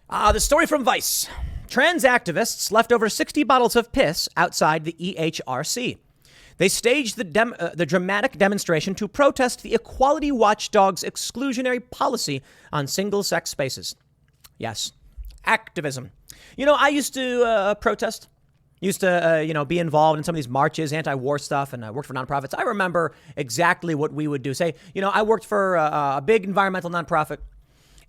The story from Vice. Trans activists left over 60 bottles of piss outside the EHRC. They staged the dramatic demonstration to protest the equality watchdog's exclusionary policy on single-sex spaces. Yes, activism. You know, I used to protest. Used to, be involved in some of these marches, anti-war stuff, and I worked for nonprofits. I remember exactly what we would do. Say, I worked for a big environmental nonprofit,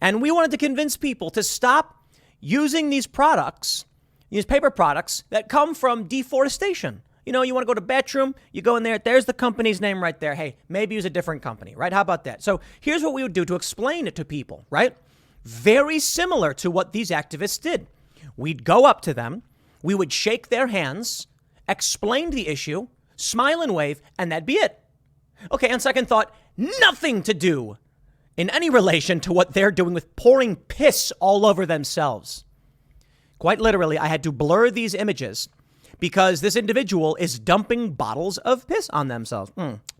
and we wanted to convince people to stop using these products, these paper products that come from deforestation. You want to go to bathroom, you go in there, there's the company's name right there. Hey, maybe use a different company, right? How about that? So here's what we would do to explain it to people, right? Very similar to what these activists did. We'd go up to them, we would shake their hands, explain the issue, smile and wave, and that'd be it. Okay, on second thought, nothing to do in any relation to what they're doing with pouring piss all over themselves. Quite literally, I had to blur these images because this individual is dumping bottles of piss on themselves.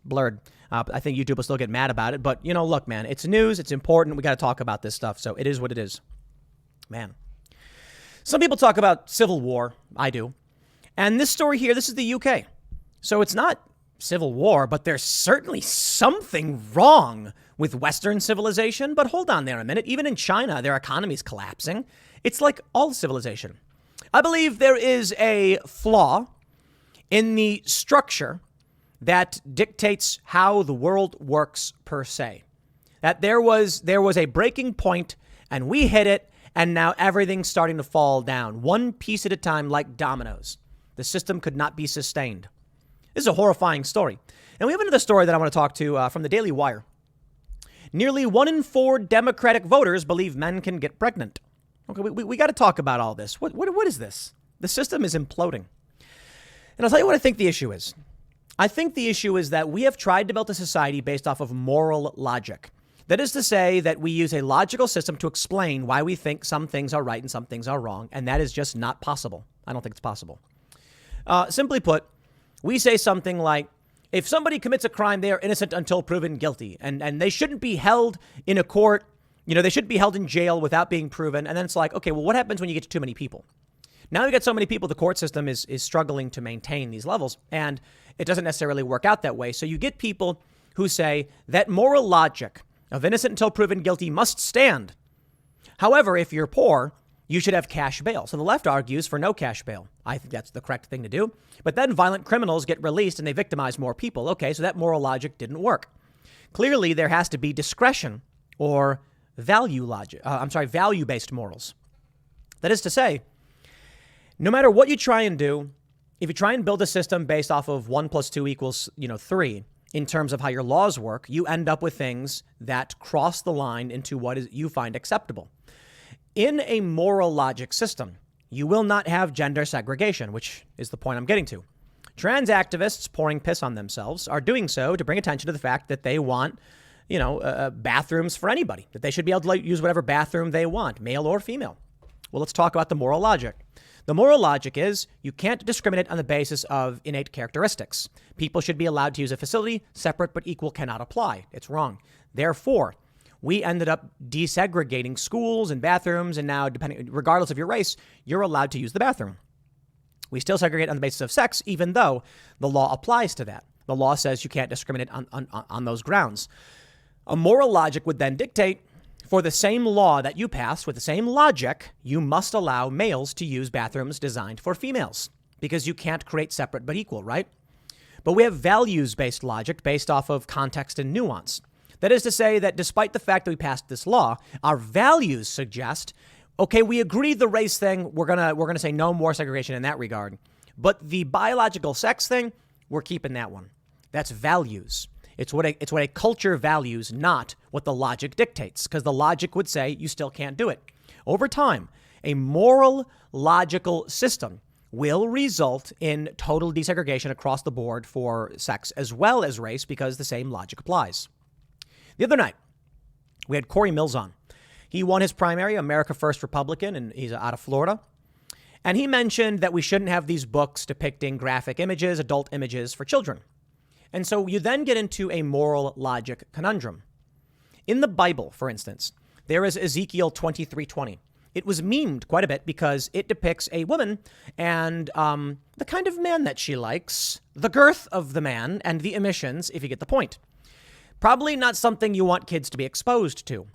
Blurred. I think YouTube will still get mad about it. But, look, man, it's news. It's important. We got to talk about this stuff. So it is what it is. Man. Some people talk about civil war. I do. And this story here, this is the UK. So it's not civil war, but there's certainly something wrong with Western civilization. But hold on there a minute. Even in China, their economy's collapsing. It's like all civilization. I believe there is a flaw in the structure that dictates how the world works per se. That there was a breaking point and we hit it and now everything's starting to fall down one piece at a time like dominoes. The system could not be sustained. This is a horrifying story. And we have another story that I want to talk to from the Daily Wire. Nearly 1 in 4 Democratic voters believe men can get pregnant. Okay, we got to talk about all this. What is this? The system is imploding. And I'll tell you what I think the issue is. I think the issue is that we have tried to build a society based off of moral logic. That is to say that we use a logical system to explain why we think some things are right and some things are wrong. And that is just not possible. I don't think it's possible. Simply put, we say something like, if somebody commits a crime, they are innocent until proven guilty. And they shouldn't be held in a court. They shouldn't be held in jail without being proven. And then it's like, okay, well, what happens when you get to too many people? Now you get so many people, the court system is struggling to maintain these levels. And it doesn't necessarily work out that way. So you get people who say that moral logic of innocent until proven guilty must stand. However, if you're poor, you should have cash bail. So the left argues for no cash bail. I think that's the correct thing to do. But then violent criminals get released and they victimize more people. Okay, so that moral logic didn't work. Clearly, there has to be discretion or value-based morals. That is to say, no matter what you try and do, if you try and build a system based off of 1 + 2 = 3, in terms of how your laws work, you end up with things that cross the line into what you find acceptable. In a moral logic system, you will not have gender segregation, which is the point I'm getting to. Trans activists pouring piss on themselves are doing so to bring attention to the fact that they want bathrooms for anybody, that they should be able to use whatever bathroom they want, male or female. Well, let's talk about the moral logic. The moral logic is you can't discriminate on the basis of innate characteristics. People should be allowed to use a facility. Separate but equal cannot apply. It's wrong. Therefore, we ended up desegregating schools and bathrooms. And now, regardless of your race, you're allowed to use the bathroom. We still segregate on the basis of sex, even though the law applies to that. The law says you can't discriminate on those grounds. A moral logic would then dictate, for the same law that you pass, with the same logic, you must allow males to use bathrooms designed for females, because you can't create separate but equal, right? But we have values-based logic based off of context and nuance. That is to say that despite the fact that we passed this law, our values suggest, okay, we agree the race thing, we're gonna say no more segregation in that regard. But the biological sex thing, we're keeping that one. That's values. It's what a culture values, not what the logic dictates, because the logic would say you still can't do it. Over time, a moral, logical system will result in total desegregation across the board for sex as well as race, because the same logic applies. The other night, we had Corey Mills on. He won his primary, America First Republican, and he's out of Florida. And he mentioned that we shouldn't have these books depicting graphic images, adult images for children. And so you then get into a moral logic conundrum. In the Bible, for instance, there is Ezekiel 23:20. It was memed quite a bit because it depicts a woman and the kind of man that she likes, the girth of the man, and the emissions, if you get the point. Probably not something you want kids to be exposed to.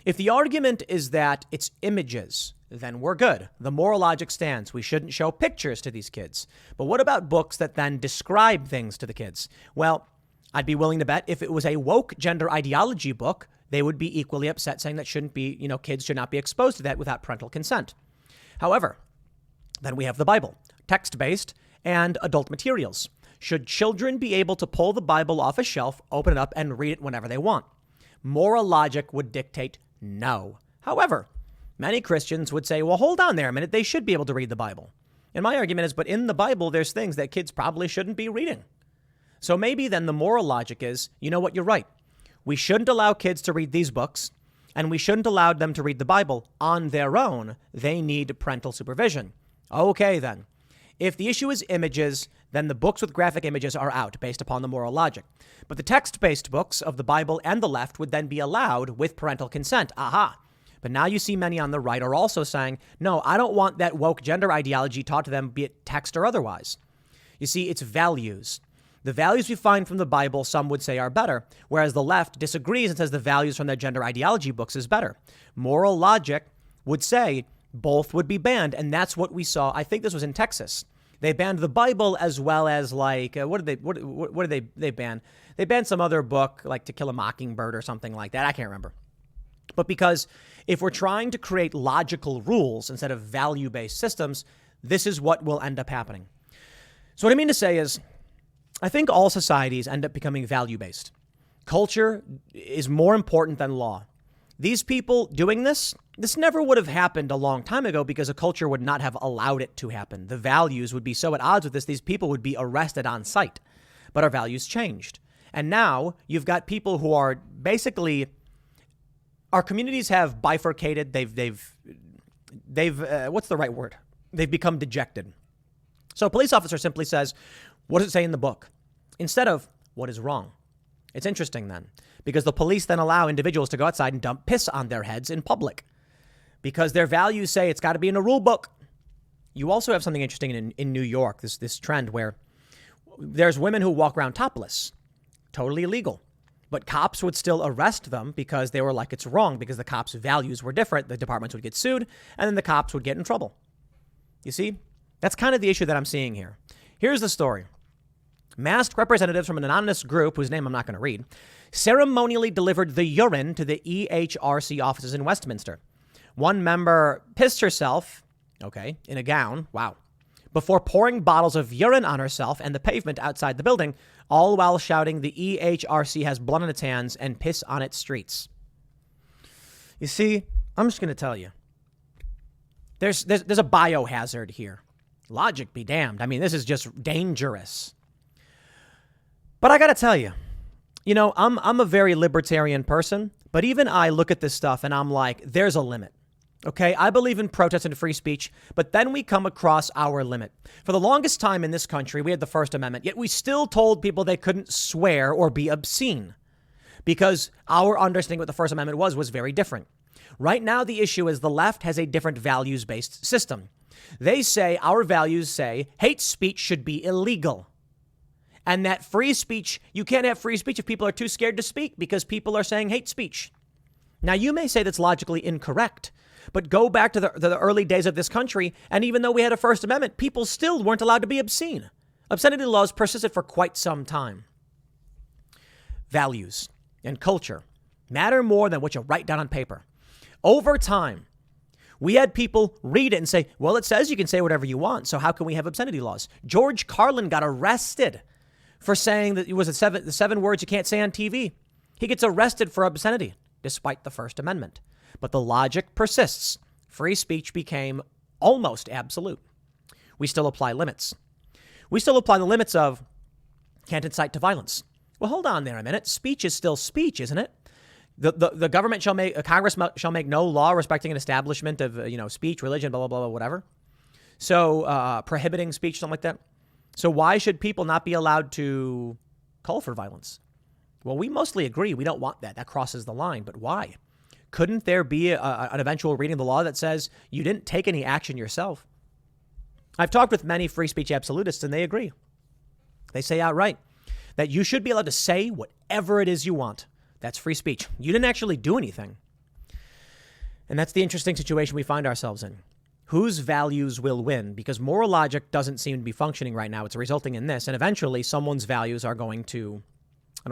If the argument is that it's images, then we're good. The moral logic stands. We shouldn't show pictures to these kids. But what about books that then describe things to the kids? Well, I'd be willing to bet if it was a woke gender ideology book, they would be equally upset, saying that shouldn't be, kids should not be exposed to that without parental consent. However, then we have the Bible, text-based and adult materials. Should children be able to pull the Bible off a shelf, open it up, and read it whenever they want? Moral logic would dictate no. However, many Christians would say, well, hold on there a minute. They should be able to read the Bible. And my argument is, but in the Bible, there's things that kids probably shouldn't be reading. So maybe then the moral logic is, you know what, you're right. We shouldn't allow kids to read these books, and we shouldn't allow them to read the Bible on their own. They need parental supervision. Okay, then. If the issue is images, then the books with graphic images are out based upon the moral logic. But the text-based books of the Bible and the left would then be allowed with parental consent. Aha. But now you see many on the right are also saying, no, I don't want that woke gender ideology taught to them, be it text or otherwise. You see, it's values. The values we find from the Bible, some would say, are better, whereas the left disagrees and says the values from their gender ideology books is better. Moral logic would say both would be banned, and that's what we saw. I think this was in Texas. They banned the Bible as well as what did they ban? They banned some other book like To Kill a Mockingbird or something like that. I can't remember. But because if we're trying to create logical rules instead of value-based systems, this is what will end up happening. So what I mean to say is, I think all societies end up becoming value-based. Culture is more important than law. These people doing this never would have happened a long time ago because a culture would not have allowed it to happen. The values would be so at odds with this, these people would be arrested on sight. But our values changed. And now you've got people who are basically, our communities have bifurcated. They've what's the right word? They've become dejected. So a police officer simply says, what does it say in the book? Instead of what is wrong. It's interesting then, because the police then allow individuals to go outside and dump piss on their heads in public because their values say it's got to be in a rule book. You also have something interesting in New York, this trend where there's women who walk around topless, totally illegal. But cops would still arrest them because they were like, it's wrong because the cops' values were different. The departments would get sued and then the cops would get in trouble. You see, that's kind of the issue that I'm seeing here. Here's the story. Masked representatives from an anonymous group, whose name I'm not going to read, ceremonially delivered the urine to the EHRC offices in Westminster. One member pissed herself, in a gown, before pouring bottles of urine on herself and the pavement outside the building, all while shouting the EHRC has blood on its hands and piss on its streets. You see, I'm just going to tell you, there's a biohazard here. Logic be damned. I mean, this is just dangerous. But I got to tell you, I'm a very libertarian person, but even I look at this stuff and I'm like, there's a limit. Okay, I believe in protest and free speech, but then we come across our limit. For the longest time in this country, we had the First Amendment, yet we still told people they couldn't swear or be obscene because our understanding of what the First Amendment was very different. Right now, the issue is the left has a different values-based system. They say, our values say, hate speech should be illegal. And that free speech, you can't have free speech if people are too scared to speak because people are saying hate speech. Now, you may say that's logically incorrect, but go back to the early days of this country, and even though we had a First Amendment, people still weren't allowed to be obscene. Obscenity laws persisted for quite some time. Values and culture matter more than what you write down on paper. Over time, we had people read it and say, well, it says you can say whatever you want, so how can we have obscenity laws? George Carlin got arrested for saying that it was the seven words you can't say on TV. He gets arrested for obscenity, despite the First Amendment. But the logic persists. Free speech became almost absolute. We still apply limits. We still apply the limits of can't incite to violence. Well, hold on there a minute. Speech is still speech, isn't it? The government shall make, Congress shall make no law respecting an establishment of, speech, religion, blah, blah, blah, whatever. So prohibiting speech, something like that. So why should people not be allowed to call for violence? Well, we mostly agree. We don't want that. That crosses the line. But why? couldn't there be an eventual reading of the law that says you didn't take any action yourself? I've talked with many free speech absolutists, and they agree. They say outright that you should be allowed to say whatever it is you want. That's free speech. You didn't actually do anything. And that's the interesting situation we find ourselves in. Whose values will win? Because moral logic doesn't seem to be functioning right now. It's resulting in this. And eventually someone's values are going to,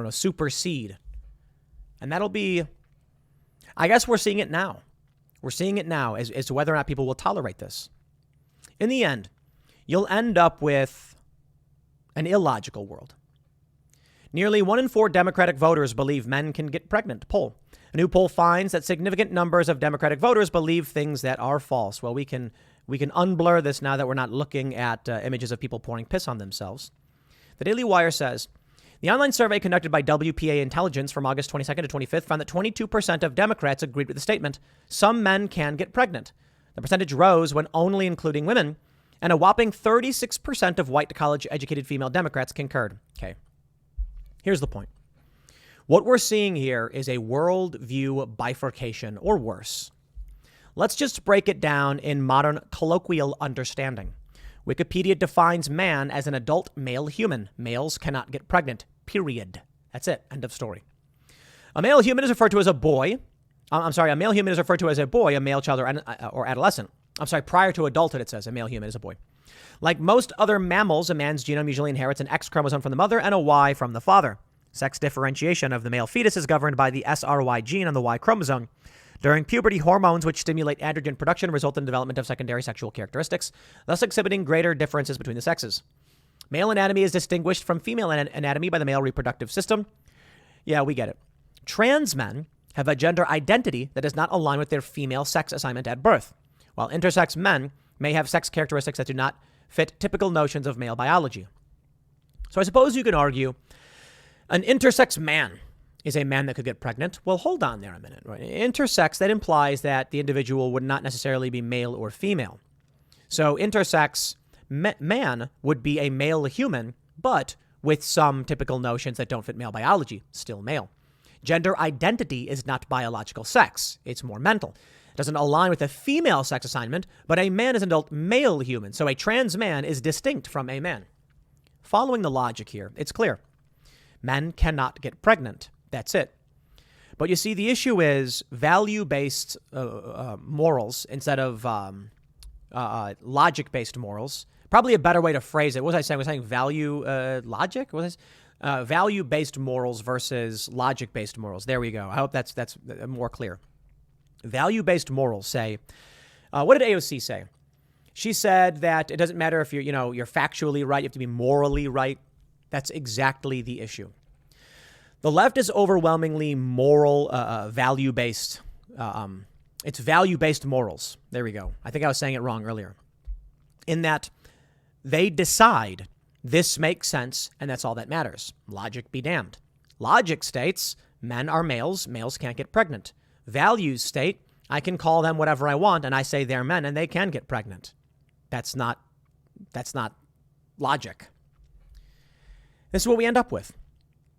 supersede. And that'll be, I guess we're seeing it now. We're seeing it now as to whether or not people will tolerate this. In the end, you'll end up with an illogical world. Nearly 1 in 4 Democratic voters believe men can get pregnant. Poll. A new poll finds that significant numbers of Democratic voters believe things that are false. Well, we can unblur this now that we're not looking at images of people pouring piss on themselves. The Daily Wire says, the online survey conducted by WPA Intelligence from August 22nd to 25th found that 22% of Democrats agreed with the statement, some men can get pregnant. The percentage rose when only including women, and a whopping 36% of white college-educated female Democrats concurred. Okay. Here's the point. What we're seeing here is a worldview bifurcation, or worse. Let's just break it down in modern colloquial understanding. Wikipedia defines man as an adult male human. Males cannot get pregnant, period. That's it. End of story. A male human is referred to as a boy. A male human is referred to as a boy, a male child or adolescent. Prior to adulthood, it says a male human is a boy. Like most other mammals, a man's genome usually inherits an X chromosome from the mother and a Y from the father. Sex differentiation of the male fetus is governed by the SRY gene on the Y chromosome. During puberty, hormones which stimulate androgen production result in development of secondary sexual characteristics, thus exhibiting greater differences between the sexes. Male anatomy is distinguished from female anatomy by the male reproductive system. Yeah, we get it. Trans men have a gender identity that does not align with their female sex assignment at birth, while intersex men may have sex characteristics that do not fit typical notions of male biology. So I suppose you can argue an intersex man is a man that could get pregnant. Well, hold on there a minute. Right? Intersex, that implies that the individual would not necessarily be male or female. So intersex man would be a male human, but with some typical notions that don't fit male biology, still male. Gender identity is not biological sex. It's more mental. It doesn't align with a female sex assignment, but a man is an adult male human. So a trans man is distinct from a man. Following the logic here, it's clear. Men cannot get pregnant. That's it. But you see, the issue is value-based morals instead of logic-based morals. Probably a better way to phrase it. What was I saying? Was I saying value logic? What was value-based morals versus logic-based morals? There we go. I hope that's more clear. Value-based morals say, what did AOC say? She said that it doesn't matter if you're factually right. You have to be morally right. That's exactly the issue. The left is overwhelmingly moral, value-based. It's value-based morals. There we go. I think I was saying it wrong earlier. In that they decide this makes sense and that's all that matters. Logic be damned. Logic states men are males. Males can't get pregnant. Values state I can call them whatever I want and I say they're men and they can get pregnant. That's not logic. This is what we end up with.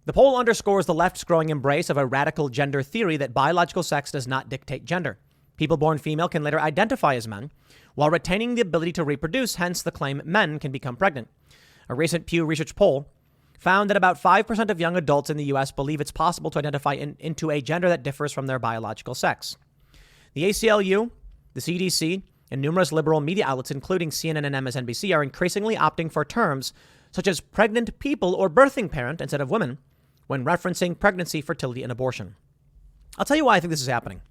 The poll underscores the left's growing embrace of a radical gender theory that biological sex does not dictate gender. People born female can later identify as men while retaining the ability to reproduce, hence the claim men can become pregnant. A recent Pew Research poll found that about 5% of young adults in the U.S. believe it's possible to identify into a gender that differs from their biological sex. The ACLU, the CDC, and numerous liberal media outlets, including CNN and MSNBC, are increasingly opting for terms such as pregnant people or birthing parent instead of women when referencing pregnancy, fertility, and abortion. I'll tell you why I think this is happening.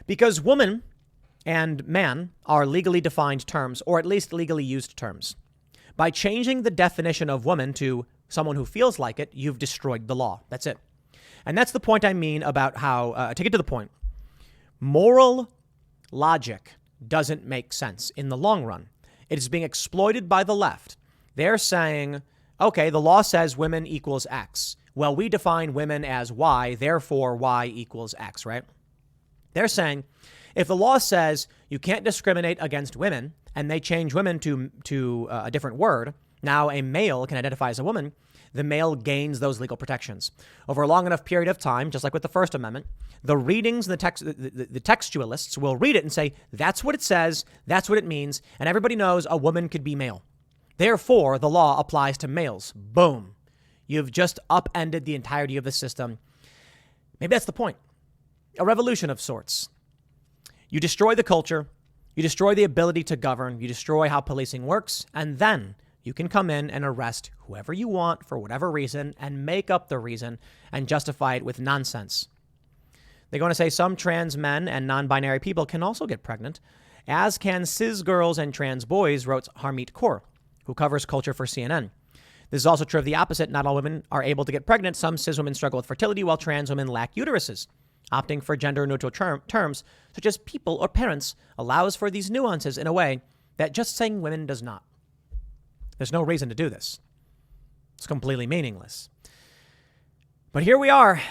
Because woman and man are legally defined terms, or at least legally used terms. By changing the definition of woman to someone who feels like it, you've destroyed the law. That's it. And that's the point I mean about how, to get to the point, moral logic doesn't make sense in the long run. It is being exploited by the left. They're saying, okay, the law says women equals X. Well, we define women as Y, therefore Y equals X, right? They're saying if the law says you can't discriminate against women and they change women to a different word, now a male can identify as a woman, the male gains those legal protections. Over a long enough period of time, just like with the First Amendment, the readings and the textualists will read it and say, that's what it says, that's what it means, and everybody knows a woman could be male. Therefore, the law applies to males. Boom. You've just upended the entirety of the system. Maybe that's the point. A revolution of sorts. You destroy the culture, you destroy the ability to govern, you destroy how policing works, and then you can come in and arrest whoever you want for whatever reason and make up the reason and justify it with nonsense. They're going to say some trans men and non-binary people can also get pregnant, as can cis girls and trans boys, wrote Harmeet Kaur, who covers culture for CNN. This is also true of the opposite. Not all women are able to get pregnant. Some cis women struggle with fertility, while trans women lack uteruses. Opting for gender-neutral terms, such as people or parents, allows for these nuances in a way that just saying women does not. There's no reason to do this. It's completely meaningless. But here we are.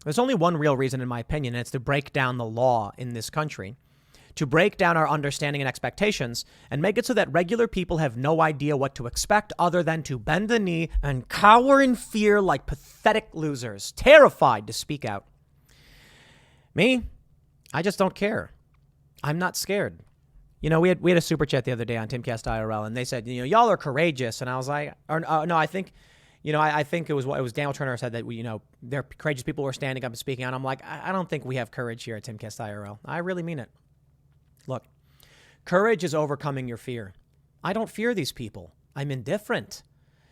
There's only one real reason, in my opinion, and it's to break down the law in this country, to break down our understanding and expectations, and make it so that regular people have no idea what to expect other than to bend the knee and cower in fear like pathetic losers, terrified to speak out. Me, I just don't care. I'm not scared. You know, we had a super chat the other day on Timcast IRL, and they said, you know, y'all are courageous, and I was like, no, I think, you know, I think it was Daniel Turner said that there are courageous people who are standing up and speaking out. I'm like, I don't think we have courage here at Timcast IRL. I really mean it. Look, courage is overcoming your fear. I don't fear these people. I'm indifferent.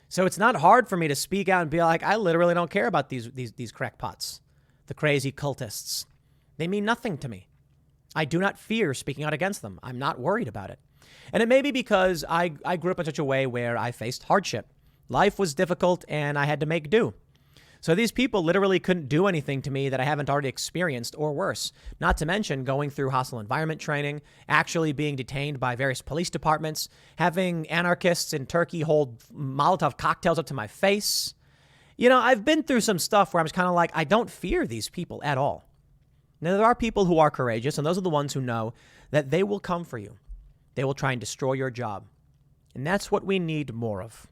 So it's not hard for me to speak out and be like, I literally don't care about these crackpots, the crazy cultists. They mean nothing to me. I do not fear speaking out against them. I'm not worried about it. And it may be because I grew up in such a way where I faced hardship. Life was difficult and I had to make do. So these people literally couldn't do anything to me that I haven't already experienced or worse. Not to mention going through hostile environment training, actually being detained by various police departments, having anarchists in Turkey hold Molotov cocktails up to my face. You know, I've been through some stuff where I'm just kind of like, I don't fear these people at all. Now, there are people who are courageous, and those are the ones who know that they will come for you. They will try and destroy your job. And that's what we need more of.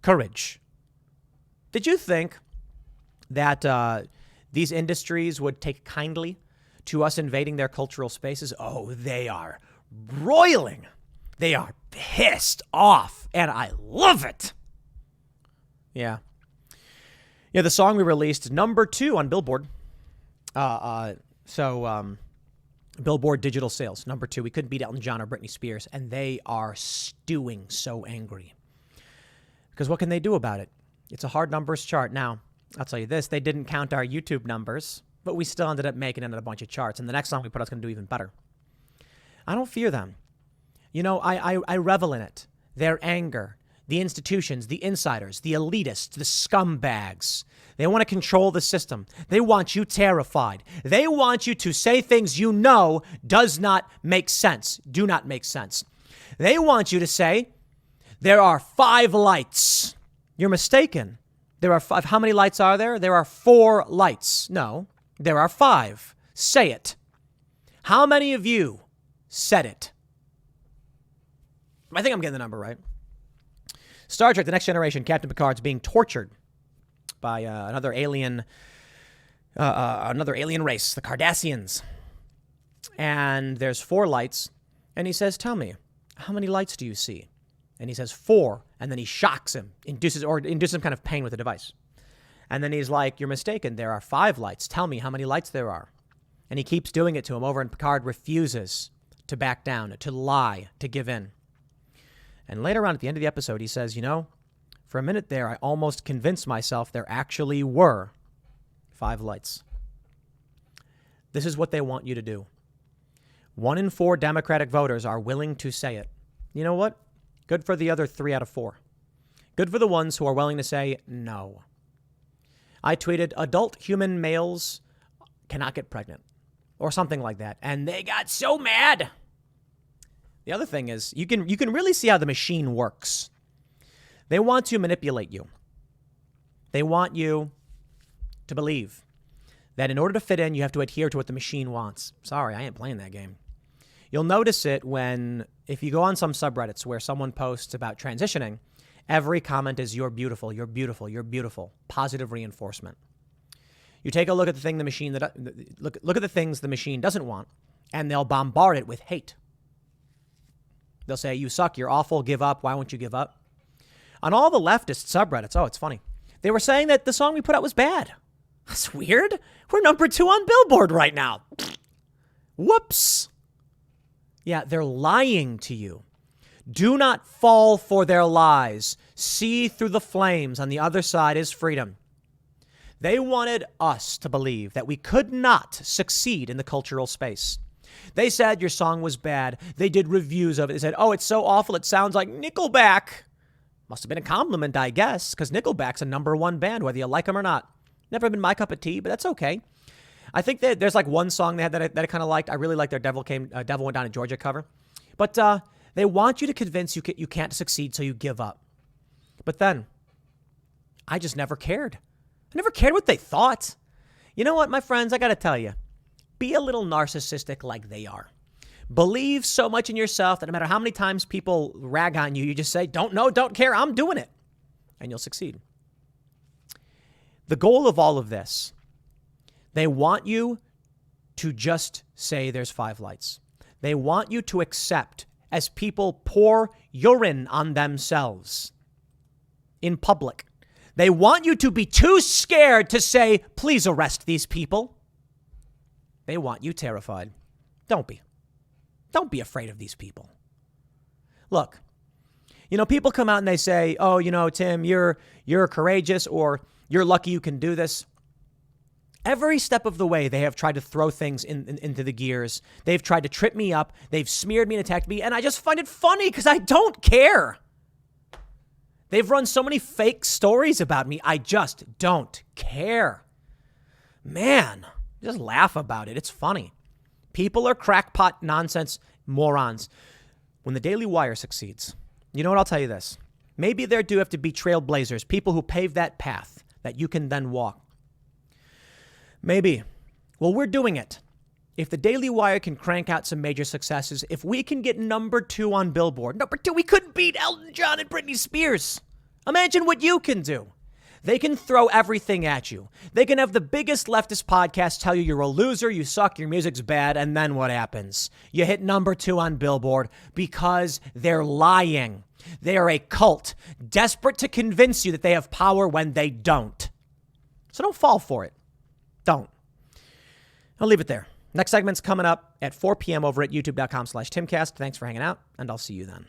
Courage. Did you think that these industries would take kindly to us invading their cultural spaces? Oh, they are roiling. They are pissed off, and I love it. Yeah. Yeah, the song we released, number 2 on Billboard. Billboard digital sales, number 2. We couldn't beat Elton John or Britney Spears, and they are stewing so angry. Because what can they do about it? It's a hard numbers chart. Now, I'll tell you this, they didn't count our YouTube numbers, but we still ended up making it in a bunch of charts, and the next song we put out is going to do even better. I don't fear them. You know, I revel in it. Their anger, the institutions, the insiders, the elitists, the scumbags. They want to control the system. They want you terrified. They want you to say things you know does not make sense, do not make sense. They want you to say, there are 5 lights. You're mistaken. There are 5. How many lights are there? There are 4 lights. No, there are 5. Say it. How many of you said it? I think I'm getting the number right. Star Trek: The Next Generation, Captain Picard's being tortured by another alien race, the Cardassians. And there's 4 lights. And he says, tell me, how many lights do you see? And he says 4. And then he shocks him, induces some kind of pain with the device. And then he's like, you're mistaken. There are 5 lights. Tell me how many lights there are. And he keeps doing it to him over, and Picard refuses to back down, to lie, to give in. And later on at the end of the episode, he says, you know, for a minute there, I almost convinced myself there actually were 5 lights. This is what they want you to do. 1 in 4 Democratic voters are willing to say it. You know what? Good for the other 3 out of 4. Good for the ones who are willing to say no. I tweeted, adult human males cannot get pregnant, or something like that. And they got so mad. The other thing is, you can really see how the machine works. They want to manipulate you. They want you to believe that in order to fit in, you have to adhere to what the machine wants. Sorry, I ain't playing that game. You'll notice it if you go on some subreddits where someone posts about transitioning, Every comment is you're beautiful, you're beautiful, you're beautiful. Positive reinforcement. You take a look at the thing the machine look at the things the machine doesn't want, and they'll bombard it with hate. They'll say, you suck, you're awful, give up, why won't you give up? On all the leftist subreddits, oh, it's funny. They were saying that the song we put out was bad. That's weird. We're number 2 on Billboard right now. Whoops. Yeah, they're lying to you. Do not fall for their lies. See through the flames. On the other side is freedom. They wanted us to believe that we could not succeed in the cultural space. They said your song was bad. They did reviews of it. They said, oh, it's so awful. It sounds like Nickelback. Must have been a compliment, I guess, because Nickelback's a number 1 band, whether you like them or not. Never been my cup of tea, but that's okay. I think that there's like one song they had that I kind of liked. I really liked their Devil Went Down in Georgia cover. But they want you to convince you can't succeed, so you give up. But then, I just never cared. I never cared what they thought. You know what, my friends? I got to tell you, be a little narcissistic like they are. Believe so much in yourself that no matter how many times people rag on you, you just say, don't know, don't care, I'm doing it. And you'll succeed. The goal of all of this, they want you to just say there's 5 lights. They want you to accept as people pour urine on themselves in public. They want you to be too scared to say, please arrest these people. They want you terrified. Don't be. Don't be afraid of these people. Look, people come out and they say, oh, Tim, you're courageous, or you're lucky you can do this. Every step of the way, they have tried to throw things into the gears. They've tried to trip me up. They've smeared me and attacked me. And I just find it funny because I don't care. They've run so many fake stories about me. I just don't care. Man, just laugh about it. It's funny. People are crackpot nonsense morons. When the Daily Wire succeeds, you know what? I'll tell you this. Maybe there do have to be trailblazers, people who pave that path that you can then walk. Maybe. Well, we're doing it. If the Daily Wire can crank out some major successes, if we can get number 2 on Billboard, number 2, we couldn't beat Elton John and Britney Spears. Imagine what you can do. They can throw everything at you. They can have the biggest leftist podcast tell you you're a loser, you suck, your music's bad, and then what happens? You hit number 2 on Billboard because they're lying. They are a cult, desperate to convince you that they have power when they don't. So don't fall for it. Don't. I'll leave it there. Next segment's coming up at 4 p.m. over at youtube.com/Timcast. Thanks for hanging out, and I'll see you then.